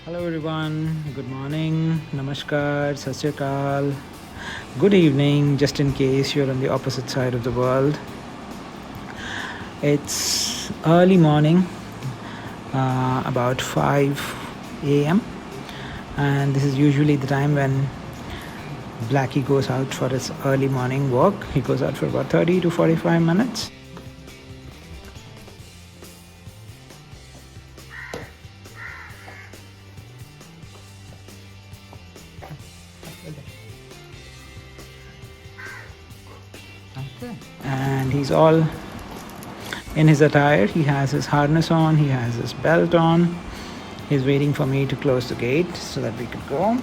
Hello everyone, good morning, namaskar, sat sri akal, good evening, just in case you're on the opposite side of the world. It's early morning, about 5 a.m., and this is usually the time when Blackie goes out for his early morning walk. He goes out for about 30 to 45 minutes. And he's all in his attire. He has his harness on, he has his belt on. He's waiting for me to close the gate so that we could go.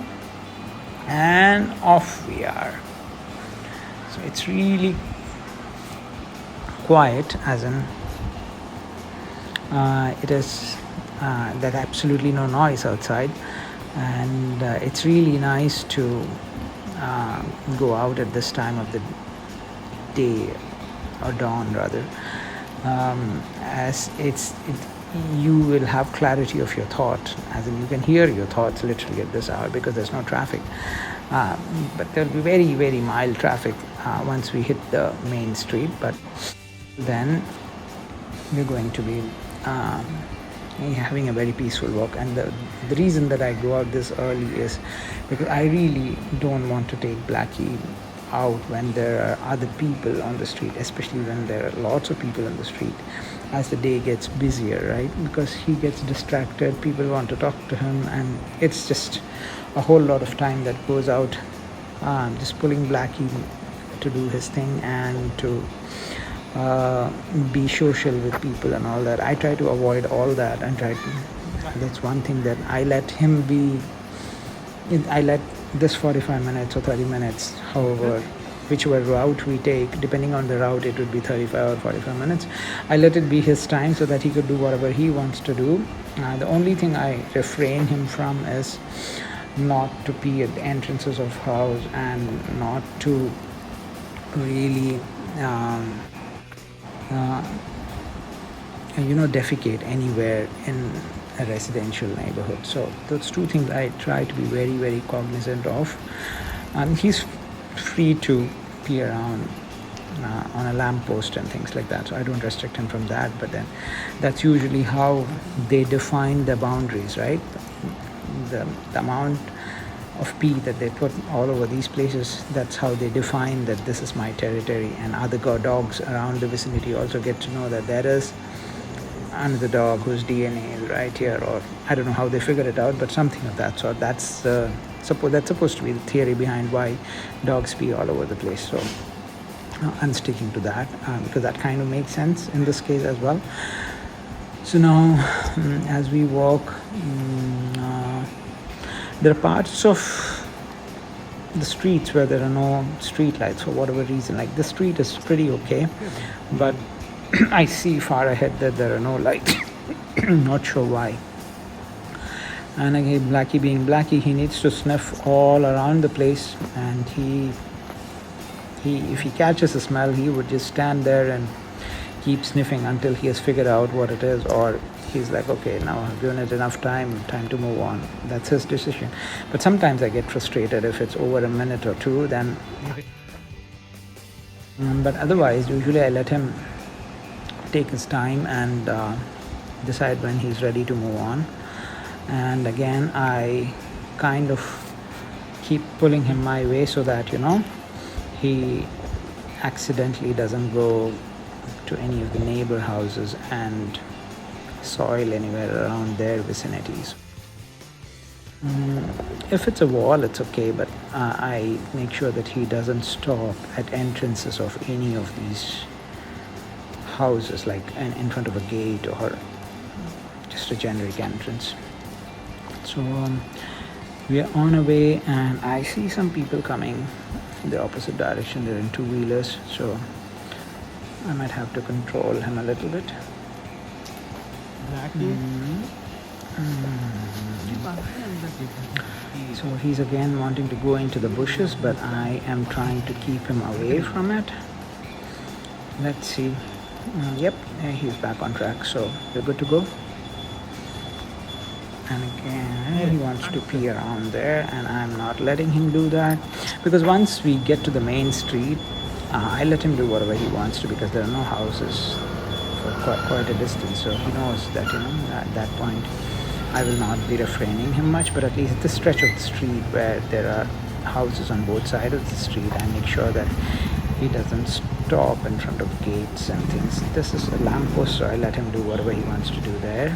And off we are. So it's really quiet, as in it is that absolutely no noise outside, and it's really nice to go out at this time of the day, or dawn rather, as you will have clarity of your thought, as in you can hear your thoughts literally at this hour because there's no traffic. But there'll be very, very mild traffic once we hit the main street, but then we're going to be having a very peaceful walk. And the reason that I go out this early is because I really don't want to take Blackie out when there are other people on the street, especially when there are lots of people on the street as the day gets busier, right? Because he gets distracted, people want to talk to him, and it's just a whole lot of time that goes out just pulling Blackie to do his thing and to be social with people and all that. I try to avoid all that and that's one thing that I let him be. I let this 45 minutes or 30 minutes, however, whichever route we take, depending on the route, it would be 35 or 45 minutes. I let it be his time so that he could do whatever he wants to do. The only thing I refrain him from is not to pee at the entrances of house and not to really defecate anywhere in a residential neighborhood. So those two things I try to be very, very cognizant of. And he's free to pee around on a lamppost and things like that, so I don't restrict him from that. But then that's usually how they define the boundaries, right? The amount of pee that they put all over these places, that's how they define that this is my territory. And other dogs around the vicinity also get to know that there is another dog whose DNA is right here, or I don't know how they figure it out, but something of that sort. That's supposed to be the theory behind why dogs pee all over the place. So I'm sticking to that because that kind of makes sense in this case as well. So now, as we walk, there are parts of the streets where there are no street lights for whatever reason. Like this street is pretty okay, but I see far ahead that there are no lights. Not sure why. And again, Blackie being Blackie, he needs to sniff all around the place, and he if he catches a smell, he would just stand there and keep sniffing until he has figured out what it is, or he's like, okay, now I've given it enough time to move on. That's his decision. But sometimes I get frustrated if it's over a minute or two, then but otherwise usually I let him take his time and decide when he's ready to move on. And again, I kind of keep pulling him my way so that he accidentally doesn't go to any of the neighbor houses and soil anywhere around their vicinities. If it's a wall, it's okay, but I make sure that he doesn't stop at entrances of any of these houses, like in front of a gate or just a generic entrance. So we are on our way, and I see some people coming in the opposite direction. They're in two-wheelers, so I might have to control him a little bit. So he's again wanting to go into the bushes, but I am trying to keep him away from it. Let's see. Yep, he's back on track, so we're good to go. And again he wants to pee around there, and I'm not letting him do that, because once we get to the main street, I let him do whatever he wants to, because there are no houses for quite a distance. So he knows that, at that point I will not be refraining him much. But at least this stretch of the street where there are houses on both sides of the street, I make sure that he doesn't stop in front of gates and things. This is a lamppost, so I let him do whatever he wants to do there.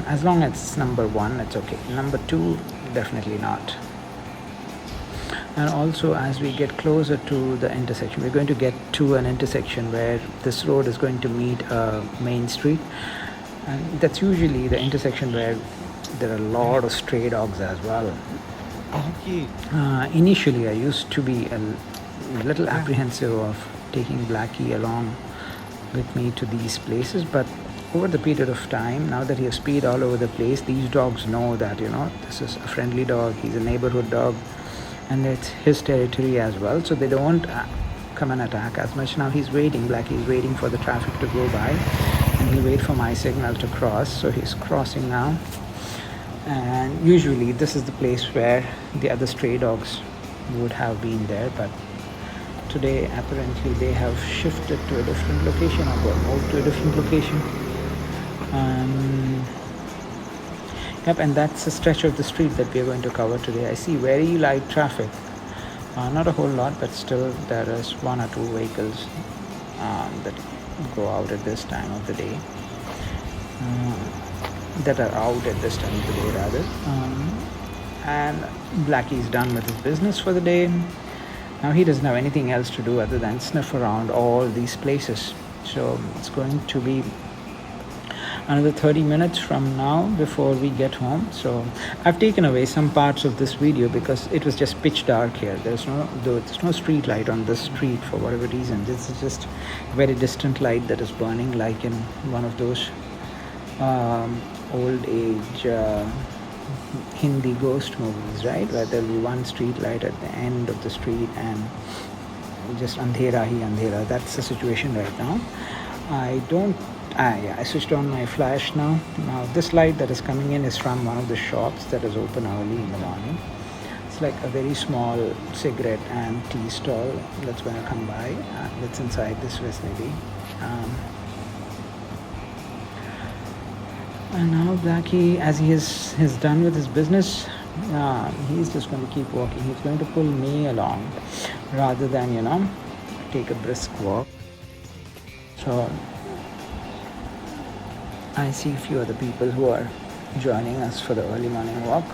As long as it's number 1, it's okay. Number 2, definitely not. And also, as we get closer to the intersection, we're going to get to an intersection where this road is going to meet a main street, and that's usually the intersection where there are a lot of stray dogs as well. Initially I used to be a little apprehensive of taking Blackie along with me to these places, but over the period of time, now that he has speed all over the place, these dogs know that, this is a friendly dog, he's a neighborhood dog, and it's his territory as well, so they don't come and attack as much. Now he's waiting, Blackie is waiting for the traffic to go by, and he'll wait for my signal to cross. So he's crossing now, and usually this is the place where the other stray dogs would have been there, but today apparently they have shifted to a different location, or got moved to a different location. Yep, and that's a stretch of the street that we are going to cover today. I see very light traffic, not a whole lot, but still there is 1 or 2 vehicles that go out at this time of the day, that are out at this time of the day rather. And Blackie is done with his business for the day. Now he doesn't have anything else to do other than sniff around all these places. So it's going to be another 30 minutes from now before we get home. So I've taken away some parts of this video because it was just pitch dark here. There's no street light on this street for whatever reason. This is just a very distant light that is burning, like in one of those old age Hindi ghost movies, right, where there'll be one street light at the end of the street and just andhera hi andhera. That's the situation right now. I switched on my flash now. Now this light that is coming in is from one of the shops that is open early in the morning. It's like a very small cigarette and tea stall that's going to come by. That's inside this vicinity. And now Blackie, as he is done with his business, he's just going to keep walking. He's going to pull me along rather than, take a brisk walk. So I see a few other people who are joining us for the early morning walk.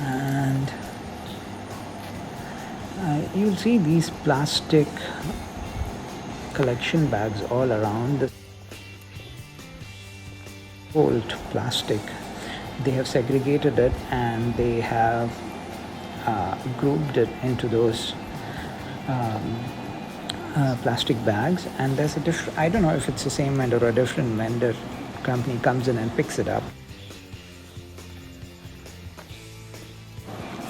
And you'll see these plastic collection bags all around. The old plastic, they have segregated it and they have grouped it into those plastic bags, and there's a I don't know if it's the same vendor or a different vendor company comes in and picks it up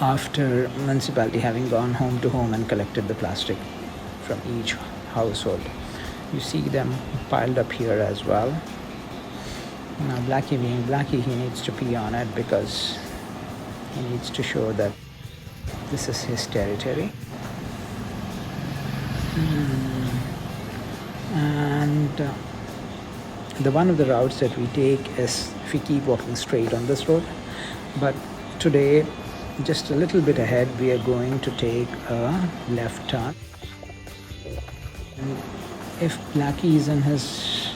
after municipality having gone home to home and collected the plastic from each household. You see them piled up here as well. Now Blackie being Blackie, he needs to pee on it because he needs to show that this is his territory. And the one of the routes that we take is if we keep walking straight on this road, but today just a little bit ahead we are going to take a left turn. And if Blackie is in his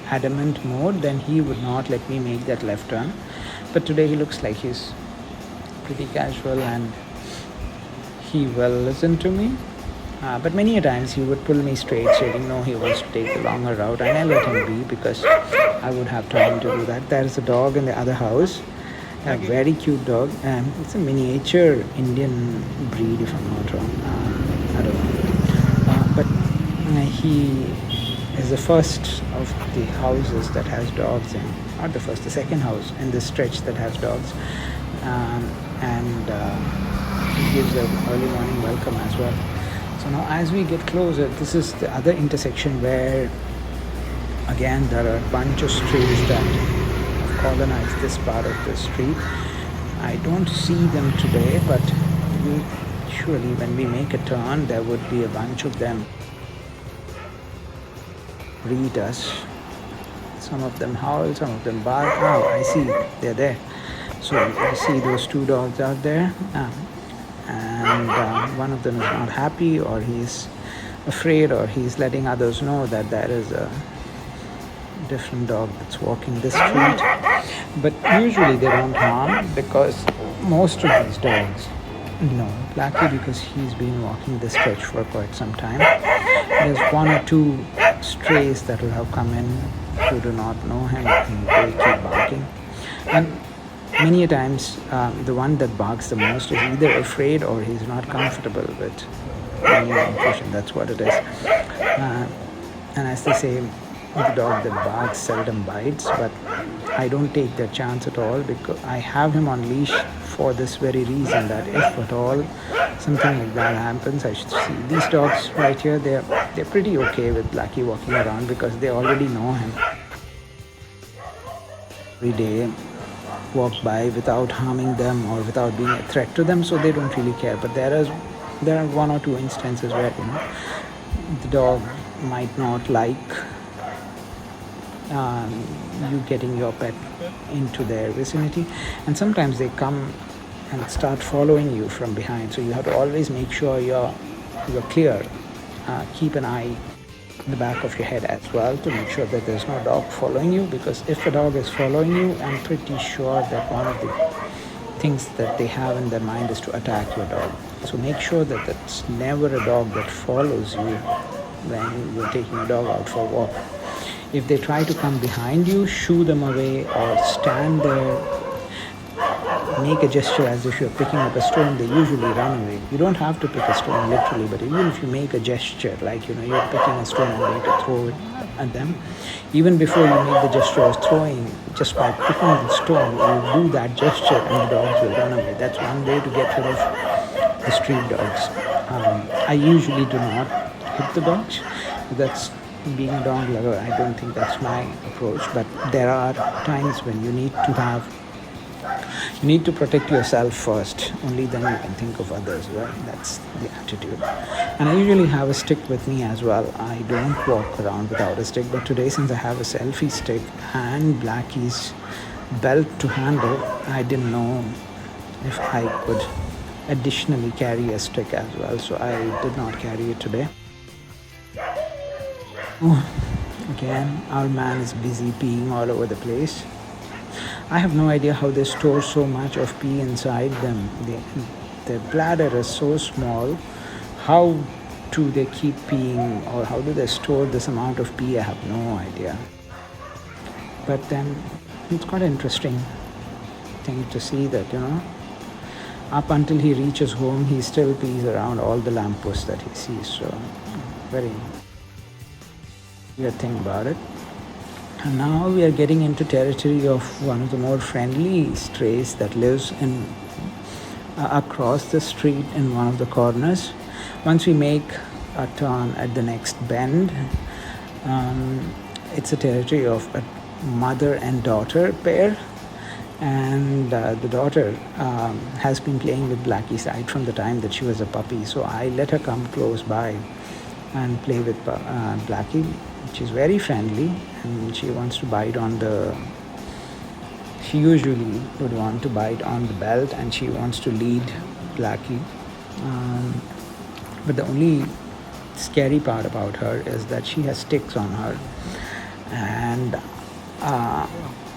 adamant mode, then he would not let me make that left turn, but today he looks like he's pretty casual and he will listen to me. But many a times he would pull me straight, saying no, he wants to take the longer route, and I let him be because I would have time to do that. There is a dog in the other house, a very cute dog, and it's a miniature Indian breed if I'm not wrong. I don't know. But he is the first of the houses that has dogs, and not the first, the second house in this stretch that has dogs. And he gives an early morning welcome as well. So now as we get closer, this is the other intersection where Again, there are a bunch of strays that have colonized this part of the street. I don't see them today, but usually when we make a turn, there would be a bunch of them greet us. Some of them howl, some of them bark. Oh, I see, they're there. So I see those two dogs out there, and one of them is not happy, or he's afraid, or he's letting others know that there is a different dog that's walking this street. But usually they don't harm, because most of these dogs know Blackie, because he's been walking this stretch for quite some time. There's one or two strays that will have come in who do not know him, and they keep barking. And many a times the one that barks the most is either afraid or he's not comfortable with being in nutrition. That's what it is. And as they say, the dog that barks seldom bites, but I don't take that chance at all, because I have him on leash for this very reason, that if at all something like that happens, I should see. These dogs right here, they're pretty okay with Blackie walking around, because they already know him. Every day walk by without harming them or without being a threat to them, so they don't really care. But there are one or two instances where the dog might not like you getting your pet into their vicinity, and sometimes they come and start following you from behind. So you have to always make sure you're clear. Keep an eye in the back of your head as well, to make sure that there's no dog following you, because if a dog is following you, I'm pretty sure that one of the things that they have in their mind is to attack your dog. So make sure that it's never a dog that follows you when you're taking a dog out for a walk. If they try to come behind you, shoo them away, or stand there, make a gesture as if you're picking up a stone. They usually run away. You don't have to pick a stone literally, but even if you make a gesture, like you're picking a stone and going to throw it at them, even before you make the gesture of throwing, just by picking the stone, you do that gesture and the dogs will run away. That's one way to get rid of the street dogs. I usually do not hit the dogs. That's being a dog lover. I don't think that's my approach, but there are times when you need to protect yourself first. Only then you can think of others, right? That's the attitude. And I usually have a stick with me as well. I don't walk around without a stick, but today, since I have a selfie stick and Blackie's belt to handle, I didn't know if I could additionally carry a stick as well, so I did not carry it today. Oh, again, our man is busy peeing all over the place. I have no idea how they store so much of pee inside them. Their bladder is so small. How do they keep peeing, or how do they store this amount of pee? I have no idea. But then it's quite interesting thing to see that, up until he reaches home, he still pees around all the lampposts that he sees. So very weird thing about it. And now we are getting into territory of one of the more friendly strays that lives in across the street in one of the corners. Once we make a turn at the next bend, it's a territory of a mother and daughter pair, and the daughter has been playing with Blackie side from the time that she was a puppy. So I let her come close by and play with Blackie. She's very friendly, and she wants to bite on she usually would want to bite on the belt, and she wants to lead Blackie. But the only scary part about her is that she has sticks on her, and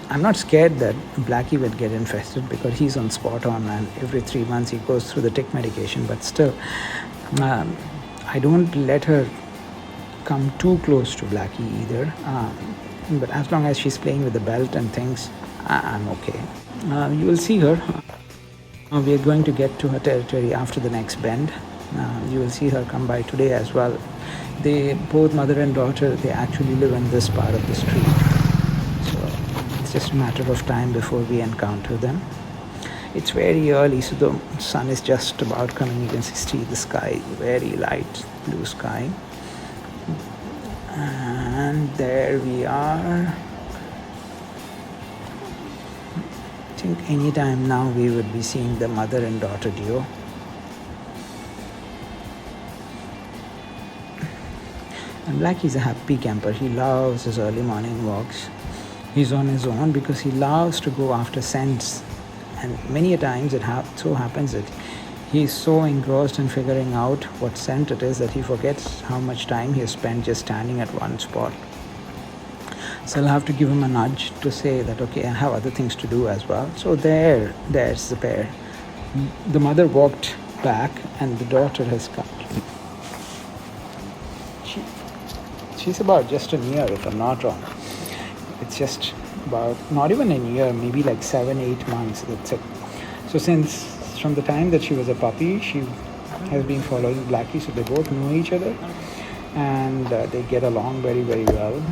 I'm not scared that Blackie would get infested, because he's on spot on, and every 3 months he goes through the tick medication. But still, I don't let her come too close to Blackie either, but as long as she's playing with the belt and things, I'm okay. You will see her. We are going to get to her territory after the next bend. You will see her come by today as well. They both, mother and daughter, they actually live in this part of the street, so it's just a matter of time before we encounter them. It's very early, so the sun is just about coming. You can see the sky, very light blue sky. And there we are. I think anytime now we would be seeing the mother and daughter duo. And Blackie's a happy camper. He loves his early morning walks. He's on his own because he loves to go after scents. And many a times it so happens that he's so engrossed in figuring out what scent it is that he forgets how much time he has spent just standing at one spot. So I'll have to give him a nudge to say that, okay, I have other things to do as well. So there's the pair. The mother walked back and the daughter has come. She's about just a year, if I'm not wrong. It's just about, not even a year, maybe like 7-8 months, that's it. So from the time that she was a puppy, she has been following Blackie, so they both know each other, and they get along very, very well.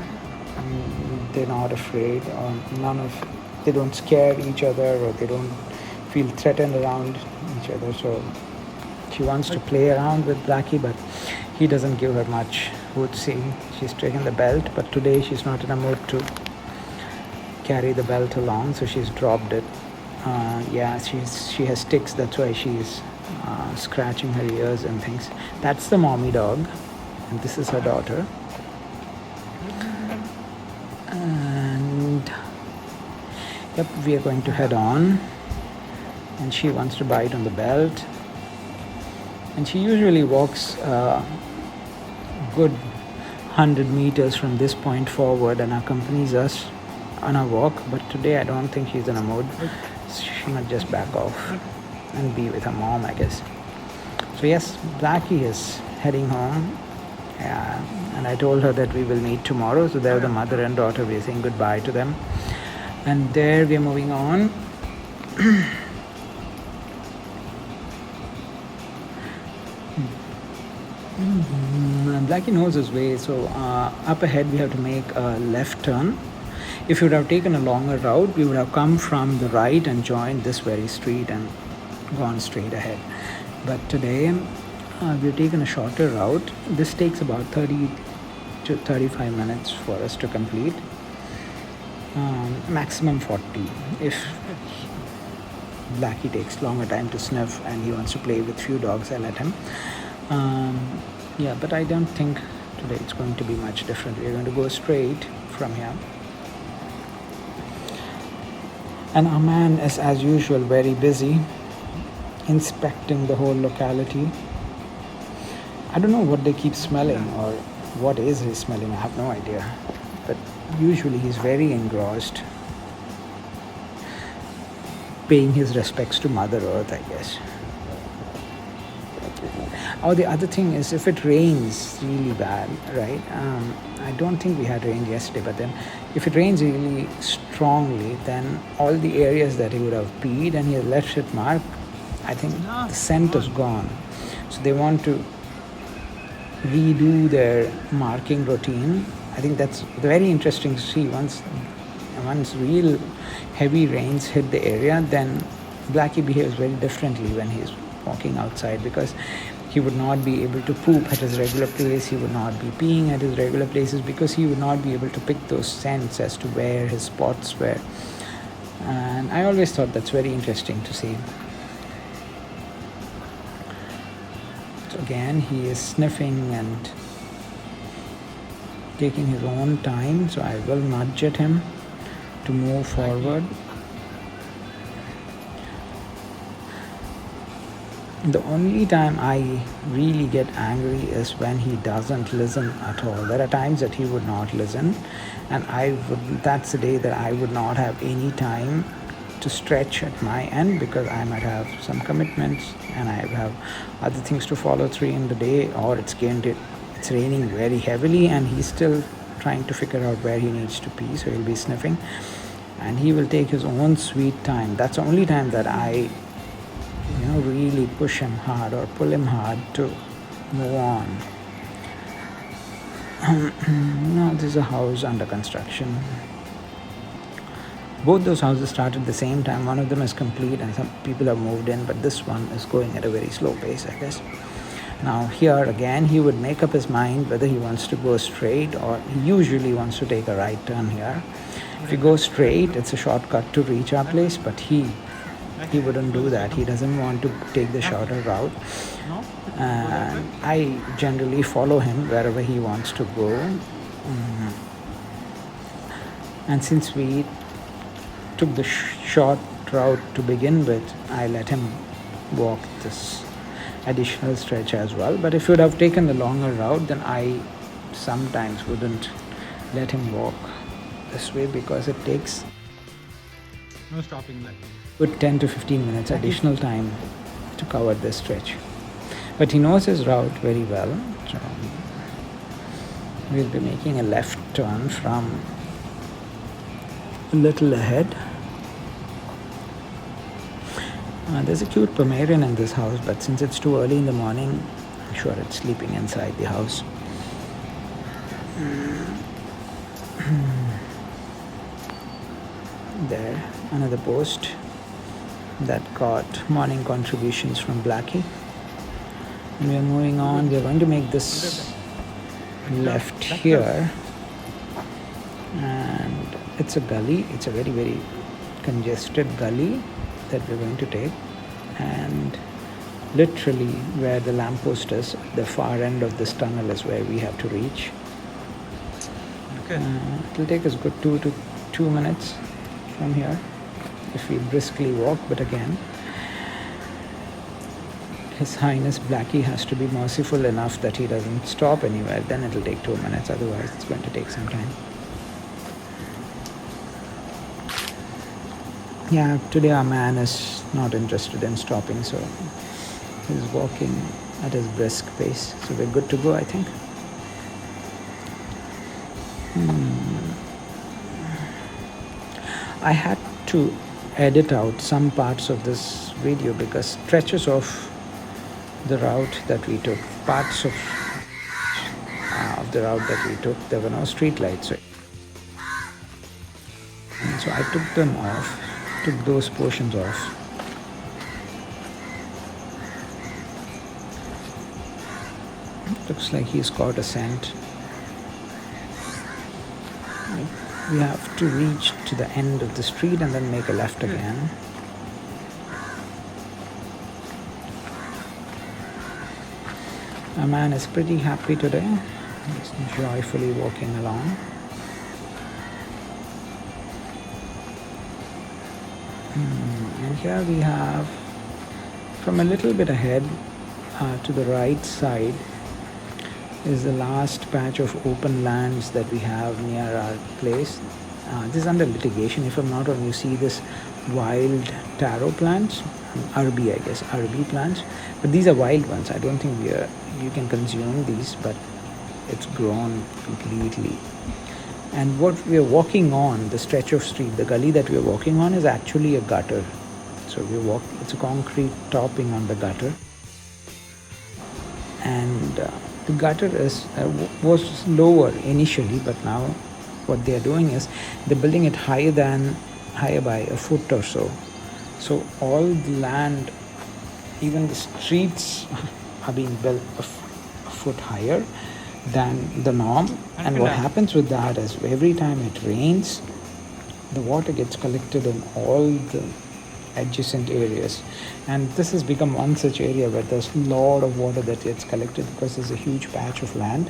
They're not afraid, or they don't scare each other, or they don't feel threatened around each other. So she wants to play around with Blackie, but he doesn't give her much. Would see she's taken the belt, but today she's not in a mood to carry the belt along, so she's dropped it. She has ticks, that's why she's scratching her ears and things. That's the mommy dog, and this is her daughter. And yep, we are going to head on, and she wants to bite on the belt, and she usually walks good 100 meters from this point forward and accompanies us on our walk, but today I don't think she's in a mood. She might just back off and be with her mom, I guess. So yes, Blackie is heading home, and I told her that we will meet tomorrow. So there, the mother and daughter, we are saying goodbye to them, and there we are moving on. Blackie knows his way, so up ahead we have to make a left turn. If we would have taken a longer route, we would have come from the right and joined this very street and gone straight ahead. But today we've taken a shorter route. This takes about 30 to 35 minutes for us to complete, maximum 40. If Blackie takes longer time to sniff and he wants to play with few dogs, I let him. But I don't think today it's going to be much different. We're going to go straight from here. And our man is, as usual, very busy inspecting the whole locality. I don't know what they keep smelling or what is he smelling. I have no idea. But usually he's very engrossed, paying his respects to Mother Earth, I guess. Oh, the other thing is, if it rains really bad, right? I don't think we had rain yesterday, but then if it rains really strongly, then all the areas that he would have peed and he has left it marked, I think the scent is gone. So they want to redo their marking routine. I think that's very interesting to see. Once real heavy rains hit the area, then Blackie behaves very differently when he's walking outside, because he would not be able to poop at his regular place, he would not be peeing at his regular places, because he would not be able to pick those scents as to where his spots were. And I always thought that's very interesting to see. So again, he is sniffing and taking his own time, so I will nudge at him to move forward. The only time I really get angry is when he doesn't listen at all. There are times that he would not listen, and that's the day that I would not have any time to stretch at my end, because I might have some commitments and I have other things to follow through in the day, or it's raining very heavily and he's still trying to figure out where he needs to pee, so he'll be sniffing and he will take his own sweet time. That's the only time that I really push him hard or pull him hard to move on. Now there's a house under construction. Both those houses started at the same time. One of them is complete and some people have moved in, but this one is going at a very slow pace, I guess. Now here again he would make up his mind whether he wants to go straight, or he usually wants to take a right turn here. If you go straight, it's a shortcut to reach our place, but he wouldn't do that. He doesn't want to take the shorter route. And I generally follow him wherever he wants to go. And since we took the short route to begin with, I let him walk this additional stretch as well. But if he would have taken the longer route, then I sometimes wouldn't let him walk this way, because it takes No stopping like good 10 to 15 minutes additional time to cover this stretch. But he knows his route very well. So we'll be making a left turn from a little ahead. There's a cute Pomeranian in this house, but since it's too early in the morning, I'm sure it's sleeping inside the house. There, another post that got morning contributions from Blackie. And we are moving on. We are going to make this left here, and it's a gully. It's a very, very congested gully that we're going to take, and literally where the lamppost is, the far end of this tunnel is where we have to reach. Okay. It'll take us good 2 minutes from here if we briskly walk, but again, His Highness Blackie has to be merciful enough that he doesn't stop anywhere. Then it'll take 2 minutes, otherwise it's going to take some time. Yeah, today our man is not interested in stopping, so he's walking at his brisk pace. So we're good to go, I think. I had to edit out some parts of this video because stretches of the route that we took, parts of the route that we took, there were no street lights. And so I took them off, took those portions off. Looks like he's caught a scent. We have to reach to the end of the street and then make a left again. Our man is pretty happy today. He's joyfully walking along. And here we have, from a little bit ahead to the right side, is the last patch of open lands that we have near our place. This is under litigation. If I'm not wrong, you see this wild taro plants, RB, I guess, RB plants. But these are wild ones. I don't think you can consume these, but it's grown completely. And what we are walking on, the stretch of street, the gully that we are walking on, is actually a gutter. So it's a concrete topping on the gutter. And the gutter was lower initially, but now what they are doing is they're building it higher by a foot or so. So all the land, even the streets, are being built a foot higher than the norm. And what happens with that is every time it rains, the water gets collected in all the adjacent areas, and this has become one such area where there's a lot of water that gets collected because there's a huge patch of land,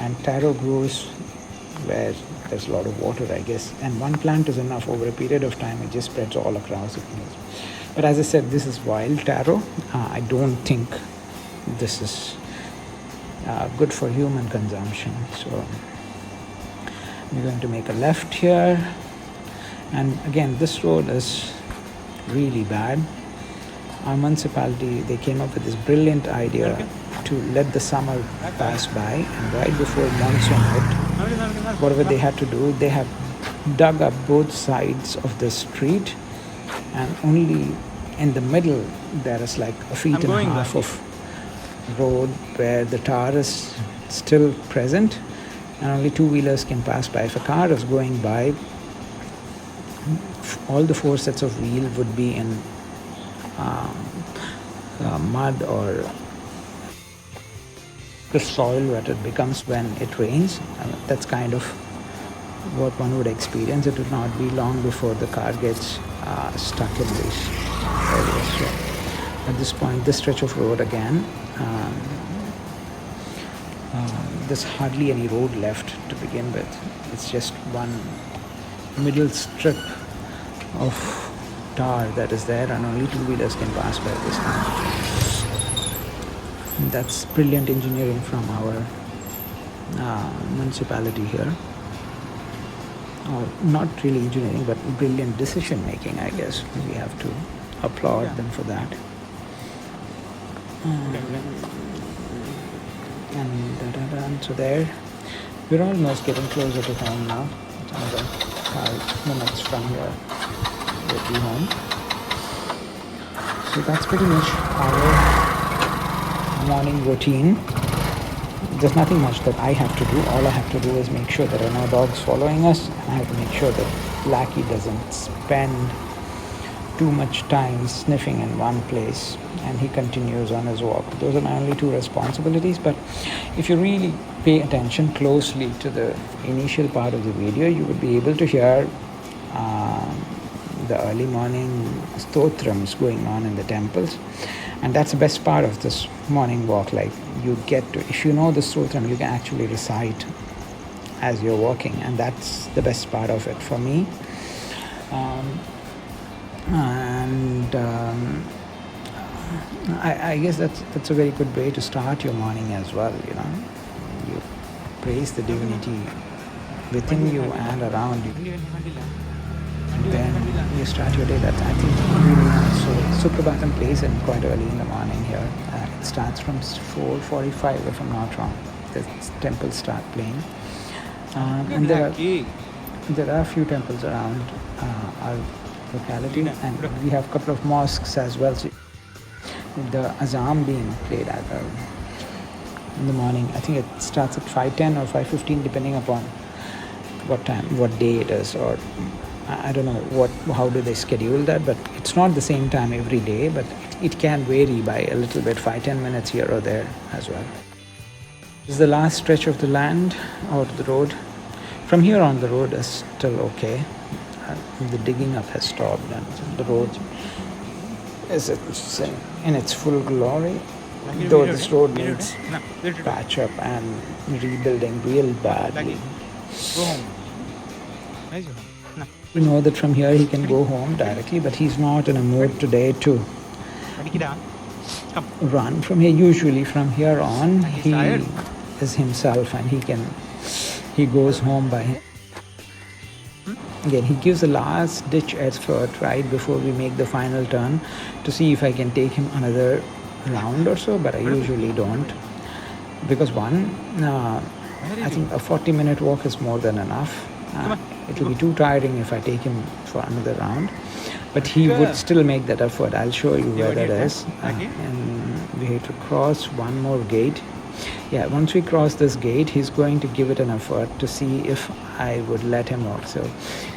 and taro grows where there's a lot of water, I guess, and one plant is enough. Over a period of time it just spreads all across the place. But as I said, this is wild taro. I don't think this is good for human consumption. So we're going to make a left here, and again, this road is really bad. Our municipality, they came up with this brilliant idea to let the summer pass by, and right before monsoon hit, whatever they had to do, they have dug up both sides of the street, and only in the middle there is like a feet and a half of road where the tar is still present, and only two-wheelers can pass by. If a car is going by, all the four sets of wheel would be in mud or the soil that it becomes when it rains. That's kind of what one would experience. It would not be long before the car gets stuck in this area. So at this point, this stretch of road again, there's hardly any road left to begin with. It's just one middle strip of tar that is there, and only two-wheelers can pass by this time. That's brilliant engineering from our municipality here. Or not really engineering, but brilliant decision making, I guess. We have to applaud them for that. And so there, we're almost getting closer to home now. It's another 5 minutes from here. We'll be home. So that's pretty much our morning routine. There's nothing much that I have to do. All I have to do is make sure there are no dogs following us, and I have to make sure that Blackie doesn't spend too much time sniffing in one place and he continues on his walk. Those are my only two responsibilities. But if you really pay attention closely to the initial part of the video, you would be able to hear the early morning stotrams going on in the temples. And that's the best part of this morning walk. Like, you get to, if you know the stotram, you can actually recite as you're walking, and that's the best part of it for me. I guess that's a very good way to start your morning as well. You know, you praise the divinity within you and around you, and then you start your day. That's, I think, really nice. So Suprabhatam plays in quite early in the morning here. It starts from 4:45, if I'm not wrong. The temples start playing, and there are a few temples around our locality, and we have a couple of mosques as well. So the azam being played in the morning, I think it starts at 5:10 or 5:15, depending upon what time, what day it is, or I don't know how do they schedule that, but it's not the same time every day, but it can vary by a little bit, 5-10 minutes here or there as well. This is the last stretch of the land or the road. From here on, the road is still okay. The digging up has stopped, and the road is in its full glory, though this road needs patch up and rebuilding real badly. We know that from here he can go home directly, but he's not in a mood today to run from here. Usually from here on, he is himself, and he goes home by him. Again, he gives a last ditch effort right before we make the final turn to see if I can take him another round or so, but I usually don't, because I think a 40-minute walk is more than enough. It will be too tiring if I take him for another round, but he would still make that effort. I'll show you where that is. And we have to cross one more gate. Yeah, once we cross this gate, he's going to give it an effort to see if I would let him walk. So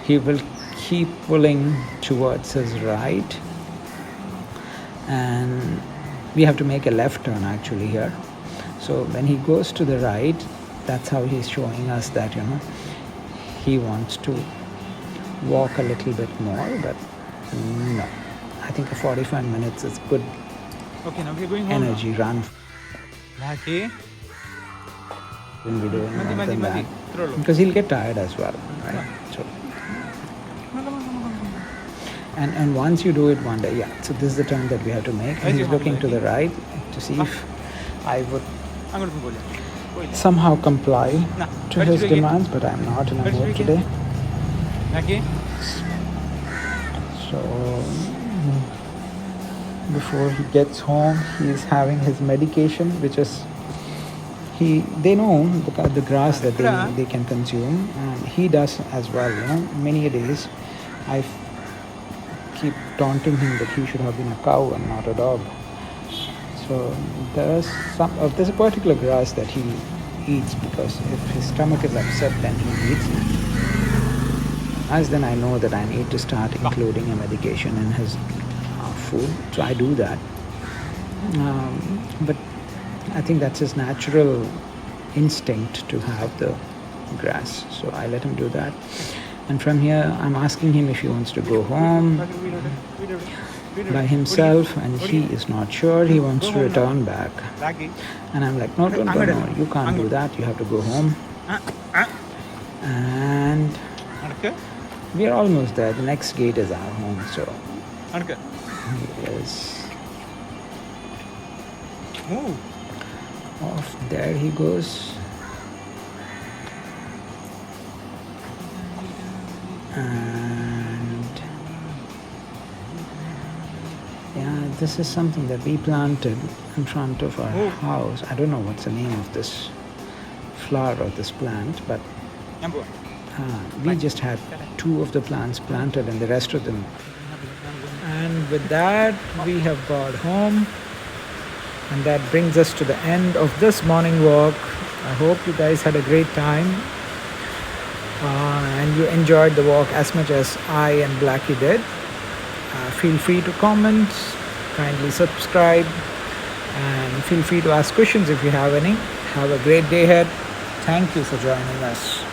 he will keep pulling towards his right, and we have to make a left turn actually here. So when he goes to the right, that's how he's showing us that, you know, he wants to walk a little bit more, but no. I think a 45 minutes is good energy run. We'll be doing more than that, because he'll get tired as well, right? So, and once you do it one day, yeah, so this is the turn that we have to make, and he's looking to the right to see if I would somehow comply to his demands, but I'm not in a mood today. So before he gets home, he's having his medication, which is they know the grass that they can consume, and he does as well. You know, many days I keep taunting him that he should have been a cow and not a dog. So there's a particular grass that he eats, because if his stomach is upset, then he eats it. As then I know that I need to start including a medication in his food, so I do that. But I think that's his natural instinct to have the grass. So I let him do that. And from here, I'm asking him if he wants to go home by himself, and he is not sure. He wants to return back. And I'm like, no, no, you can't do that. You have to go home. And we are almost there. The next gate is our home. So he is off. There he goes. And yeah, this is something that we planted in front of our house. I don't know what's the name of this flower or this plant, but we just had 2 of the plants planted and the rest of them. And with that, we have got home, and that brings us to the end of this morning walk. I hope you guys had a great time and you enjoyed the walk as much as I and Blackie did. Feel free to comment, kindly subscribe, and feel free to ask questions if you have any. Have a great day ahead. Thank you for joining us.